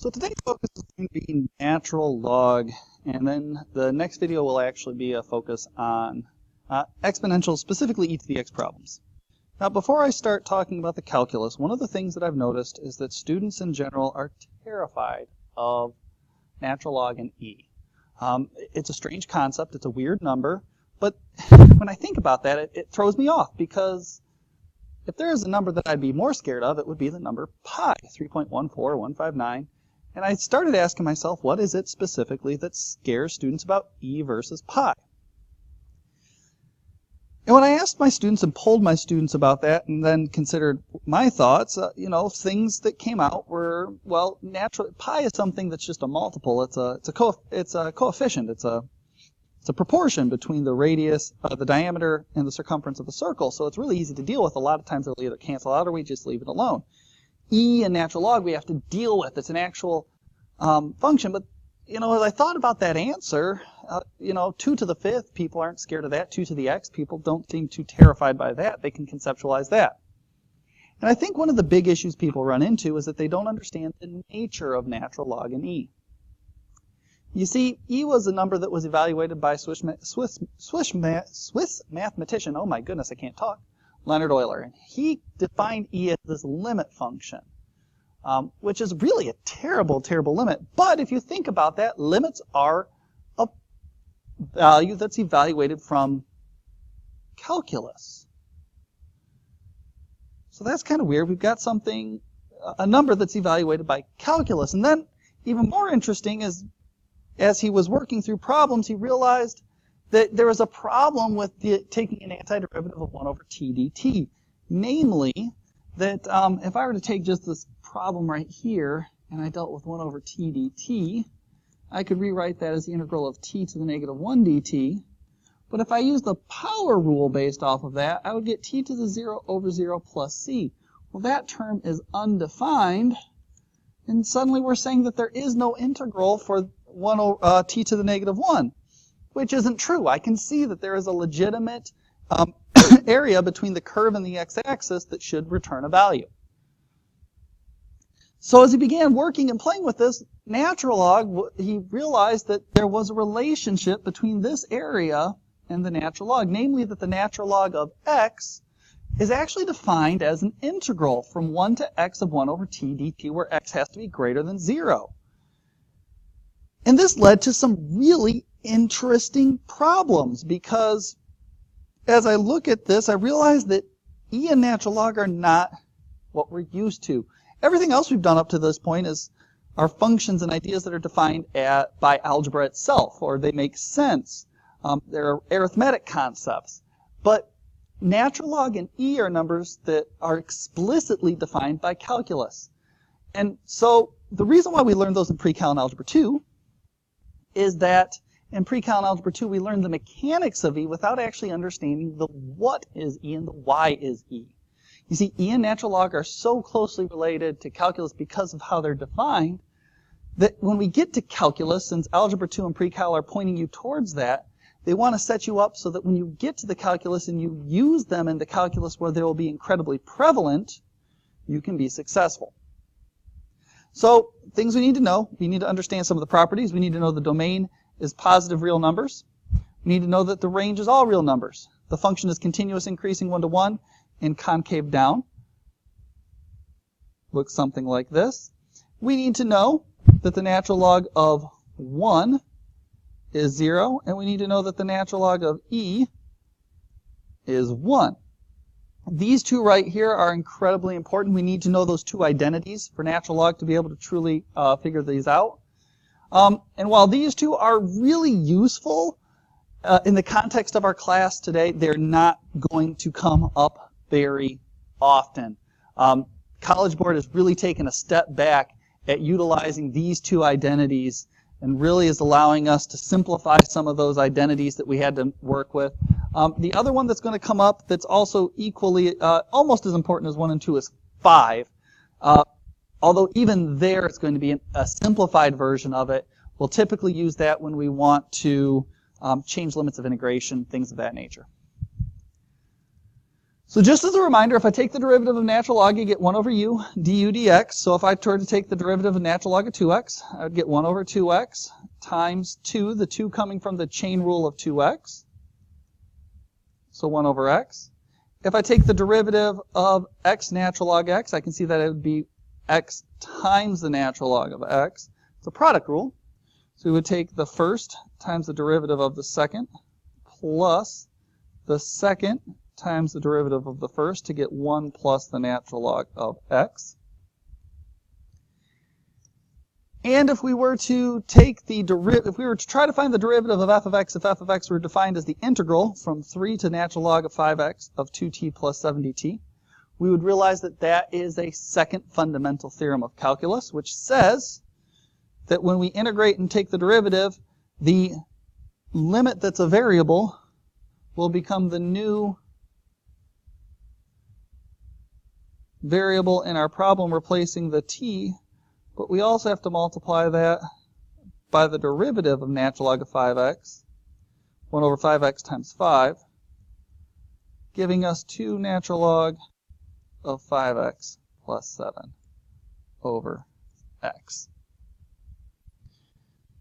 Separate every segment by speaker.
Speaker 1: So today's focus is going to be natural log, and then the next video will actually be a focus on exponential, specifically e to the x problems. Now before I start talking about the calculus, one of the things that I've noticed is that students in general are terrified of natural log and e. It's a strange concept, it's a weird number, but when I think about that, it throws me off, because if there is a number that I'd be more scared of, it would be the number pi, 3.14159. And I started asking myself, what is it specifically that scares students about e versus pi? And when I asked my students and polled my students about that and then considered my thoughts, things that came out were, well, pi is something that's just a multiple. It's a coefficient. It's a proportion between the radius, the diameter, and the circumference of a circle. So it's really easy to deal with. A lot of times it'll either cancel out or we just leave it alone. E in natural log we have to deal with. It's an actual function. But, as I thought about that answer, 2 to the 5th, people aren't scared of that. 2 to the x, people don't seem too terrified by that. They can conceptualize that. And I think one of the big issues people run into is that they don't understand the nature of natural log and e. You see, e was a number that was evaluated by Swiss mathematician, oh my goodness, I can't talk, Leonhard Euler. And he defined e as this limit function, which is really a terrible, terrible limit. But if you think about that, limits are a value that's evaluated from calculus. So that's kind of weird. We've got a number that's evaluated by calculus. And then, even more interesting is, as he was working through problems, he realized that there was a problem with taking an antiderivative of 1 over t dt. Namely, that if I were to take just this problem right here, and I dealt with 1 over t dt, I could rewrite that as the integral of t to the negative 1 dt. But if I use the power rule based off of that, I would get t to the 0 over 0 plus c. Well, that term is undefined, and suddenly we're saying that there is no integral for t to the negative 1, which isn't true. I can see that there is a legitimate area between the curve and the x-axis that should return a value. So as he began working and playing with this natural log, he realized that there was a relationship between this area and the natural log, namely that the natural log of x is actually defined as an integral from 1 to x of 1 over t dt, where x has to be greater than 0. And this led to some really interesting problems, because as I look at this, I realize that e and natural log are not what we're used to. Everything else we've done up to this point are functions and ideas that are defined by algebra itself, or they make sense. They're arithmetic concepts. But natural log and e are numbers that are explicitly defined by calculus. And so the reason why we learned those in pre-cal and algebra 2 is that in pre-cal and algebra 2 we learned the mechanics of e without actually understanding the what is e and the why is e. You see, e and natural log are so closely related to calculus because of how they're defined that when we get to calculus, since algebra 2 and pre-cal are pointing you towards that, they want to set you up so that when you get to the calculus and you use them in the calculus where they will be incredibly prevalent, you can be successful. So, things we need to know. We need to understand some of the properties. We need to know the domain is positive real numbers. We need to know that the range is all real numbers. The function is continuous increasing 1 to 1 and concave down. Looks something like this. We need to know that the natural log of 1 is 0, and we need to know that the natural log of e is 1. These two right here are incredibly important. We need to know those two identities for natural log to be able to truly figure these out. And while these two are really useful in the context of our class today, they're not going to come up very often. College Board has really taken a step back at utilizing these two identities and really is allowing us to simplify some of those identities that we had to work with. The other one that's going to come up that's also equally, almost as important as 1 and 2 is 5. Although even there it's going to be a simplified version of it. We'll typically use that when we want to change limits of integration, things of that nature. So just as a reminder, if I take the derivative of natural log, you get 1 over u du dx. So if I were to take the derivative of natural log of 2x, I would get 1 over 2x times 2, the 2 coming from the chain rule of 2x. So 1 over x. If I take the derivative of x natural log x, I can see that it would be x times the natural log of x. It's a product rule. So we would take the first times the derivative of the second plus the second times the derivative of the first to get 1 plus the natural log of x. And if we were to take the if we were to try to find the derivative of f of x, if f of x were defined as the integral from 3 to natural log of 5x of 2t plus 7 dt, we would realize that that is a second fundamental theorem of calculus, which says that when we integrate and take the derivative, the limit that's a variable will become the new variable in our problem, replacing the t, but we also have to multiply that by the derivative of natural log of 5x, 1 over 5x times 5, giving us 2 natural log of 5x plus 7 over x.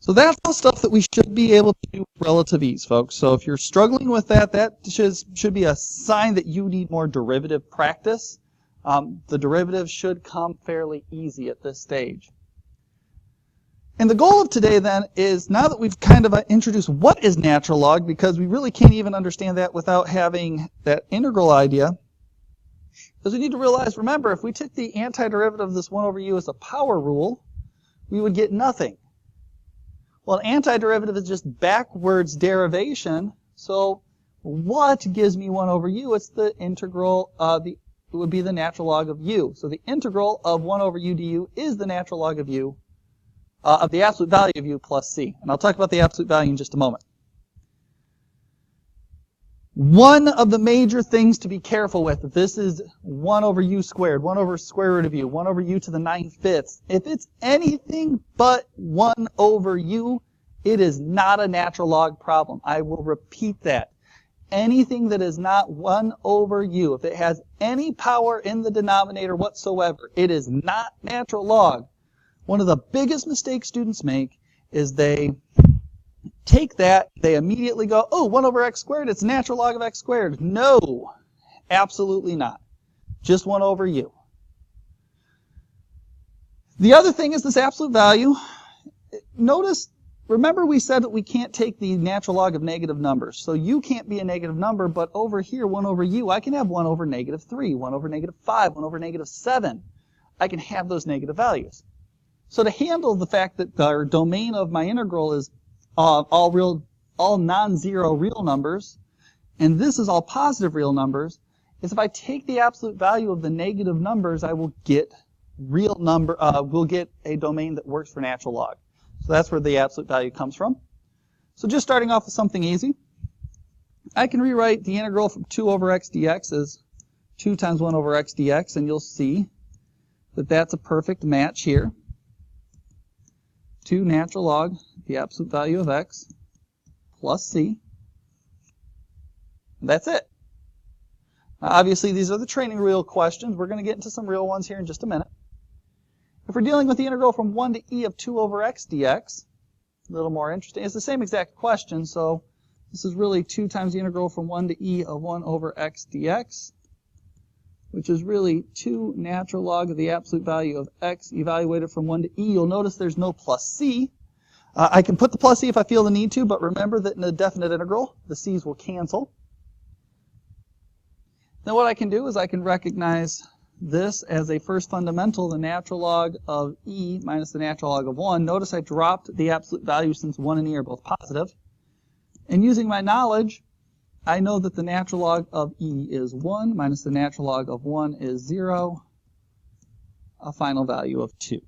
Speaker 1: So that's all stuff that we should be able to do with relative ease, folks. So if you're struggling with that, that should be a sign that you need more derivative practice. The derivatives should come fairly easy at this stage. And the goal of today then is, now that we've kind of introduced what is natural log, because we really can't even understand that without having that integral idea, is we need to realize, remember, if we took the antiderivative of this 1 over u as a power rule, we would get nothing. Well, an antiderivative is just backwards derivation, so what gives me 1 over u? It's the integral of it would be the natural log of u. So the integral of 1 over u du is the natural log of u, of the absolute value of u plus c. And I'll talk about the absolute value in just a moment. One of the major things to be careful with, this is 1 over u squared, 1 over square root of u, 1 over u to the 9/5. If it's anything but 1 over u, it is not a natural log problem. I will repeat that. Anything that is not 1 over u, if it has any power in the denominator whatsoever, it is not natural log. One of the biggest mistakes students make is they take that, they immediately go, oh, 1 over x squared, it's natural log of x squared. No, absolutely not. Just 1 over u. The other thing is this absolute value. Notice, remember we said that we can't take the natural log of negative numbers. So u can't be a negative number, but over here, 1 over u, I can have 1 over negative 3, 1 over negative 5, 1 over negative 7. I can have those negative values. So to handle the fact that the domain of my integral is all non-zero real numbers, and this is all positive real numbers, is if I take the absolute value of the negative numbers, I will get we'll get a domain that works for natural log. So that's where the absolute value comes from. So just starting off with something easy, I can rewrite the integral from 2 over x dx as 2 times 1 over x dx, and you'll see that that's a perfect match here. 2 natural log the absolute value of x plus c. And that's it. Now, obviously, these are the training wheel questions. We're going to get into some real ones here in just a minute. If we're dealing with the integral from 1 to e of 2 over x dx, a little more interesting. It's the same exact question, so this is really 2 times the integral from 1 to e of 1 over x dx, which is really 2 natural log of the absolute value of x evaluated from 1 to e. You'll notice there's no plus c. I can put the plus c if I feel the need to, but remember that in a definite integral, the c's will cancel. Then what I can do is I can recognize this as a first fundamental, the natural log of e minus the natural log of 1. Notice I dropped the absolute value since 1 and e are both positive. And using my knowledge, I know that the natural log of e is 1 minus the natural log of 1 is 0, a final value of 2.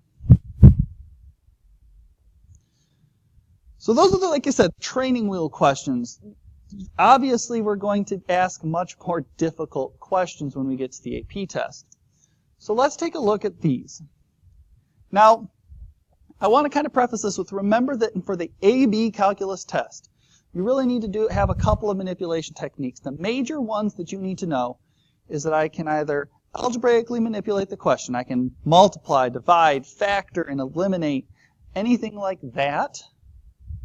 Speaker 1: So those are, like I said, training wheel questions. Obviously, we're going to ask much more difficult questions when we get to the AP test. So let's take a look at these. Now, I want to kind of preface this with, remember that for the AB calculus test, you really need to have a couple of manipulation techniques. The major ones that you need to know is that I can either algebraically manipulate the question. I can multiply, divide, factor, and eliminate anything like that,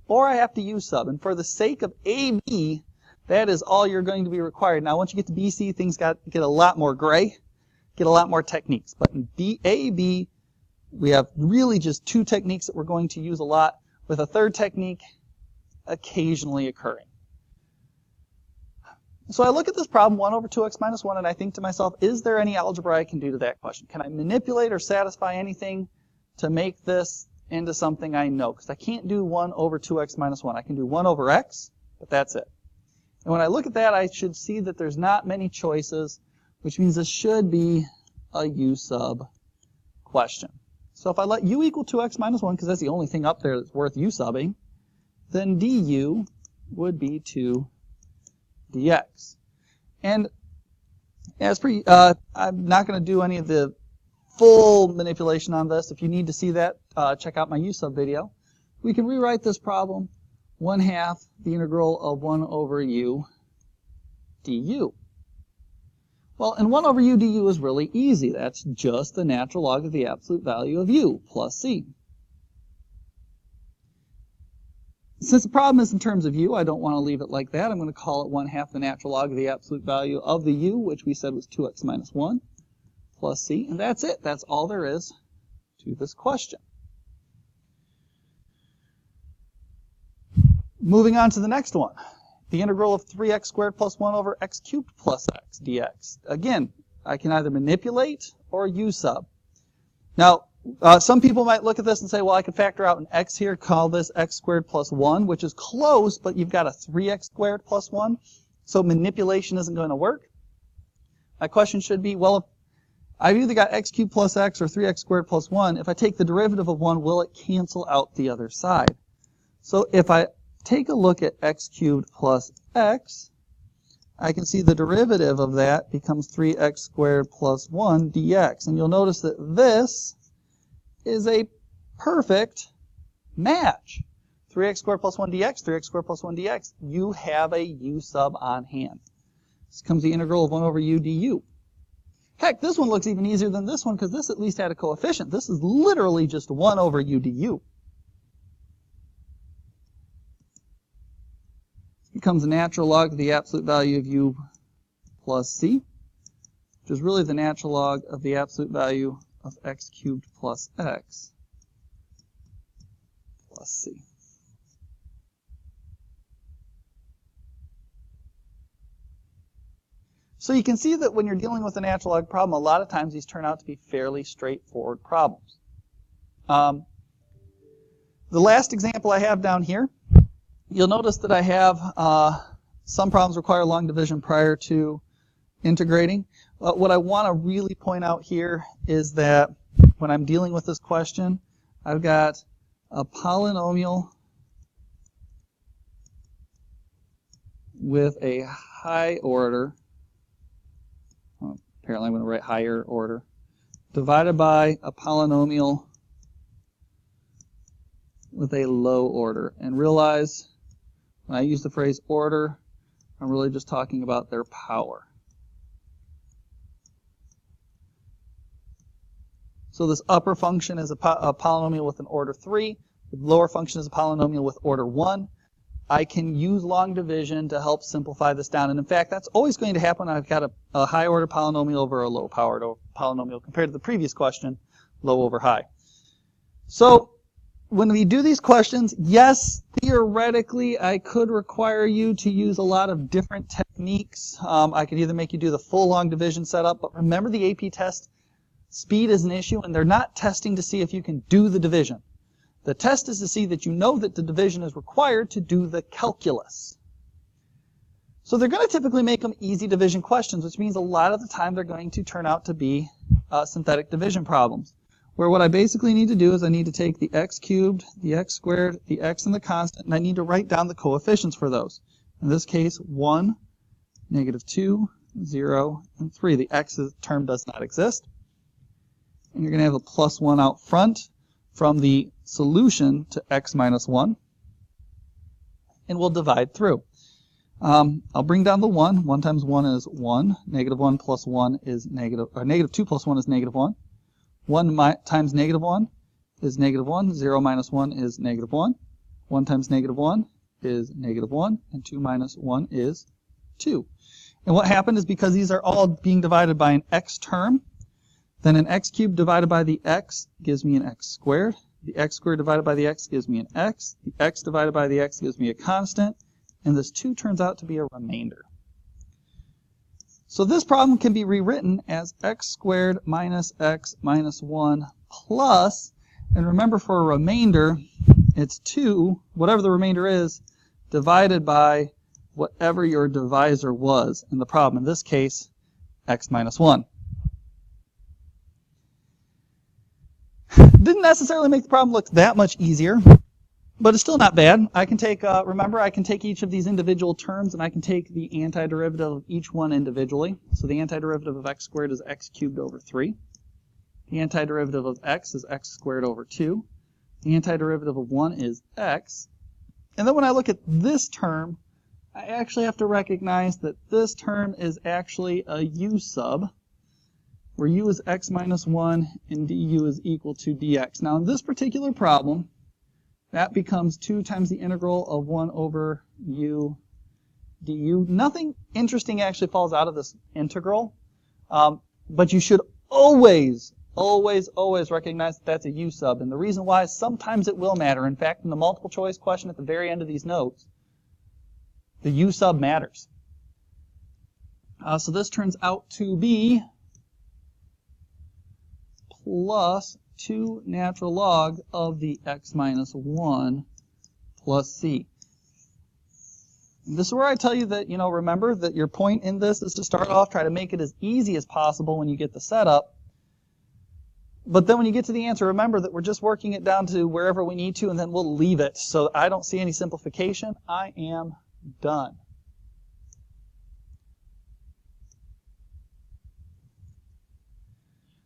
Speaker 1: or I have to use sub. And for the sake of AB, that is all you're going to be required. Now, once you get to BC, things get a lot more gray, get a lot more techniques. But in AB, we have really just two techniques that we're going to use a lot, with a third technique occasionally occurring. So I look at this problem, 1 over 2x minus 1, and I think to myself, is there any algebra I can do to that question? Can I manipulate or satisfy anything to make this into something I know? Because I can't do 1 over 2x minus 1. I can do 1 over x, but that's it. And when I look at that, I should see that there's not many choices, which means this should be a u sub question. So if I let u equal 2x minus 1, because that's the only thing up there that's worth u subbing, then du would be 2 dx. And as per, I'm not going to do any of the full manipulation on this. If you need to see that, check out my u sub video. We can rewrite this problem 1/2 the integral of 1 over u du. Well, and 1 over u du is really easy. That's just the natural log of the absolute value of u plus c. Since the problem is in terms of u, I don't want to leave it like that. I'm going to call it 1/2 the natural log of the absolute value of the u, which we said was 2x minus 1 plus c. And that's it. That's all there is to this question. Moving on to the next one. The integral of 3x squared plus 1 over x cubed plus x dx. Again, I can either manipulate or u sub. Now, some people might look at this and say, well, I can factor out an x here, call this x squared plus 1, which is close, but you've got a 3x squared plus 1, so manipulation isn't going to work. My question should be, well, if I've either got x cubed plus x or 3x squared plus 1, if I take the derivative of 1, will it cancel out the other side? So if I take a look at x cubed plus x, I can see the derivative of that becomes 3x squared plus 1 dx. And you'll notice that this is a perfect match. 3x squared plus 1 dx, 3x squared plus 1 dx. You have a u sub on hand. This becomes the integral of 1 over u du. Heck, this one looks even easier than this one because this at least had a coefficient. This is literally just 1 over u du. Becomes the natural log of the absolute value of u plus c, which is really the natural log of the absolute value of x cubed plus x plus c. So you can see that when you're dealing with a natural log problem, a lot of times these turn out to be fairly straightforward problems. The last example I have down here, you'll notice that I have some problems require long division prior to integrating. What I want to really point out here is that when I'm dealing with this question, I've got a polynomial with a high order, apparently I'm going to write higher order, divided by a polynomial with a low order. And realize when I use the phrase order, I'm really just talking about their power. So this upper function is a polynomial with an order 3. The lower function is a polynomial with order 1. I can use long division to help simplify this down. And in fact, that's always going to happen when I've got a high order polynomial over a low powered polynomial compared to the previous question, low over high. So when we do these questions, yes, theoretically, I could require you to use a lot of different techniques. I could either make you do the full long division setup, but remember the AP test, speed is an issue, and they're not testing to see if you can do the division. The test is to see that you know that the division is required to do the calculus. So they're going to typically make them easy division questions, which means a lot of the time they're going to turn out to be synthetic division problems, where what I basically need to do is I need to take the x cubed, the x squared, the x and the constant, and I need to write down the coefficients for those. In this case, 1, -2, 0, and 3. The x term does not exist. And you're going to have a plus 1 out front from the solution to x minus 1. And we'll divide through. I'll bring down the 1. 1 times 1 is 1. Negative 1 plus 1 is negative, or negative 2 plus 1 is negative 1. 1 times negative 1 is negative 1. 0 minus 1 is negative 1. 1 times negative 1 is negative 1. And 2 minus 1 is 2. And what happened is because these are all being divided by an x term, then an x cubed divided by the x gives me an x squared. The x squared divided by the x gives me an x. The x divided by the x gives me a constant. And this 2 turns out to be a remainder. So this problem can be rewritten as x squared minus x minus 1 plus, and remember for a remainder, it's 2, whatever the remainder is, divided by whatever your divisor was in the problem. In this case, x minus 1. Didn't necessarily make the problem look that much easier, but it's still not bad. I can take, remember, I can take each of these individual terms and I can take the antiderivative of each one individually. So the antiderivative of x squared is x cubed over 3. The antiderivative of x is x squared over 2. The antiderivative of 1 is x. And then when I look at this term, I actually have to recognize that this term is actually a u sub, where u is x minus 1 and du is equal to dx. Now in this particular problem, that becomes 2 times the integral of 1 over u du. Nothing interesting actually falls out of this integral, but you should always recognize that that's a u sub. And the reason why is sometimes it will matter. In fact, in the multiple choice question at the very end of these notes, the u sub matters. So this turns out to be plus 2 natural log of the x minus 1 plus c. And this is where I tell you that, remember that your point in this is to start off, try to make it as easy as possible when you get the setup. But then when you get to the answer, remember that we're just working it down to wherever we need to, and then we'll leave it. So I don't see any simplification. I am done.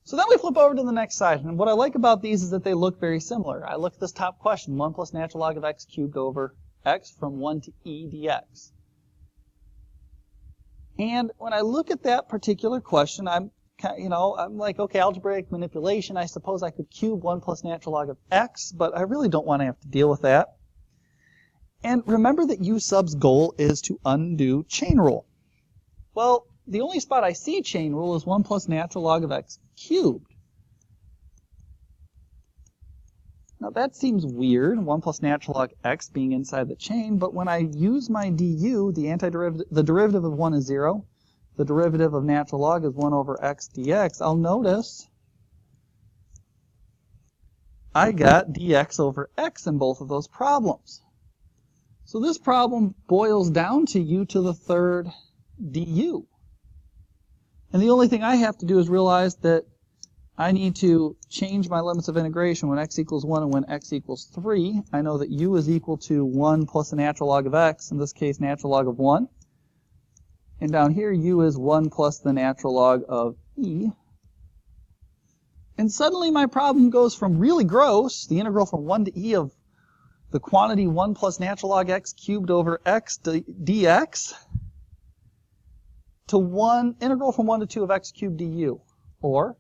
Speaker 1: So then we flip over to the next side, and what I like about these is that they look very similar. I look at this top question, 1 plus natural log of x cubed over x from 1 to e dx. And when I look at that particular question, I'm like, okay, algebraic manipulation, I suppose I could cube 1 plus natural log of x, but I really don't want to have to deal with that. And remember that u sub's goal is to undo chain rule. Well, the only spot I see chain rule is 1 plus natural log of x cubed. Now that seems weird, 1 plus natural log x being inside the chain, but when I use my du, the derivative of 1 is 0, the derivative of natural log is 1 over x dx, I'll notice I got dx over x in both of those problems. So this problem boils down to u to the third du. And the only thing I have to do is realize that I need to change my limits of integration when x equals 1 and when x equals 3. I know that u is equal to 1 plus the natural log of x, in this case natural log of 1. And down here u is 1 plus the natural log of e. And suddenly my problem goes from really gross, the integral from 1 to e of the quantity 1 plus natural log x cubed over x dx, to integral from 1 to 2 of x cubed du, or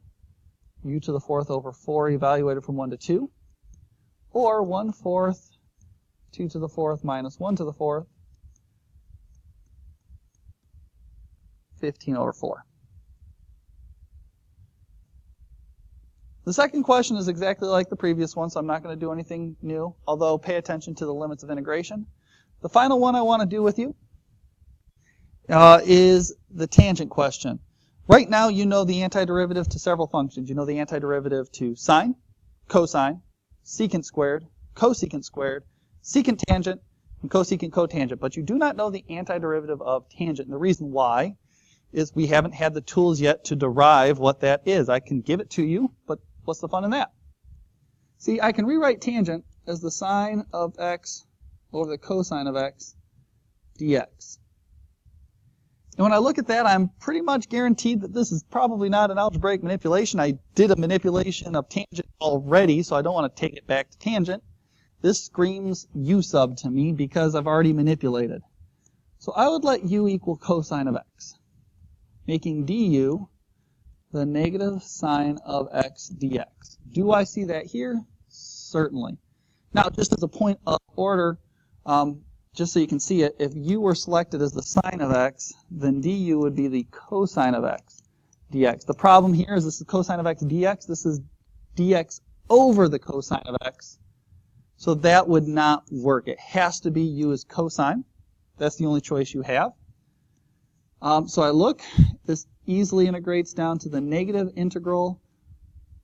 Speaker 1: u to the 4th over 4 evaluated from 1 to 2, or 1/4 2 to the 4th minus 1 to the 4th, 15 over 4. The second question is exactly like the previous one, so I'm not going to do anything new, although pay attention to the limits of integration. The final one I want to do with you is the tangent question. Right now you know the antiderivative to several functions. You know the antiderivative to sine, cosine, secant squared, cosecant squared, secant tangent, and cosecant cotangent. But you do not know the antiderivative of tangent. And the reason why is we haven't had the tools yet to derive what that is. I can give it to you, but what's the fun in that? See, I can rewrite tangent as the sine of x over the cosine of x dx. And when I look at that, I'm pretty much guaranteed that this is probably not an algebraic manipulation. I did a manipulation of tangent already, so I don't want to take it back to tangent. This screams u sub to me because I've already manipulated. So I would let u equal cosine of x, making du the negative sine of x dx. Do I see that here? Certainly. Now, just as a point of order, just so you can see it, if u were selected as the sine of x, then du would be the cosine of x dx. The problem here is this is cosine of x dx. This is dx over the cosine of x. So that would not work. It has to be u as cosine. That's the only choice you have. So I look, this easily integrates down to the negative integral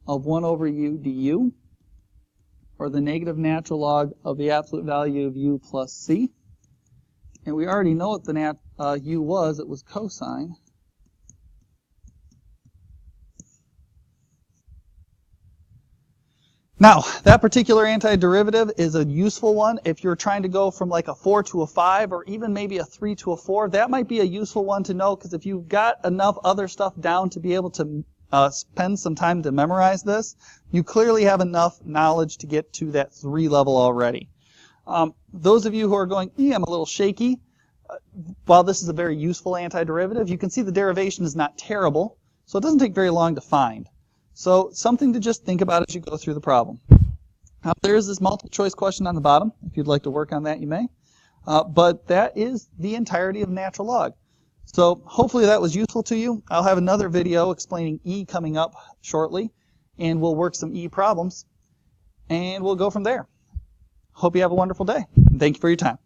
Speaker 1: of 1 over u du, or the negative natural log of the absolute value of u plus c. And we already know what the u was. It was cosine. Now, that particular antiderivative is a useful one if you're trying to go from like a 4 to a 5 or even maybe a 3 to a 4. That might be a useful one to know because if you've got enough other stuff down to be able to spend some time to memorize this, you clearly have enough knowledge to get to that 3 level already. Those of you who are going, I'm a little shaky, while this is a very useful antiderivative, you can see the derivation is not terrible, so it doesn't take very long to find. So something to just think about as you go through the problem. There is this multiple choice question on the bottom. If you'd like to work on that, you may. But that is the entirety of natural log. So hopefully that was useful to you. I'll have another video explaining E coming up shortly, and we'll work some E problems, and we'll go from there. Hope you have a wonderful day. Thank you for your time.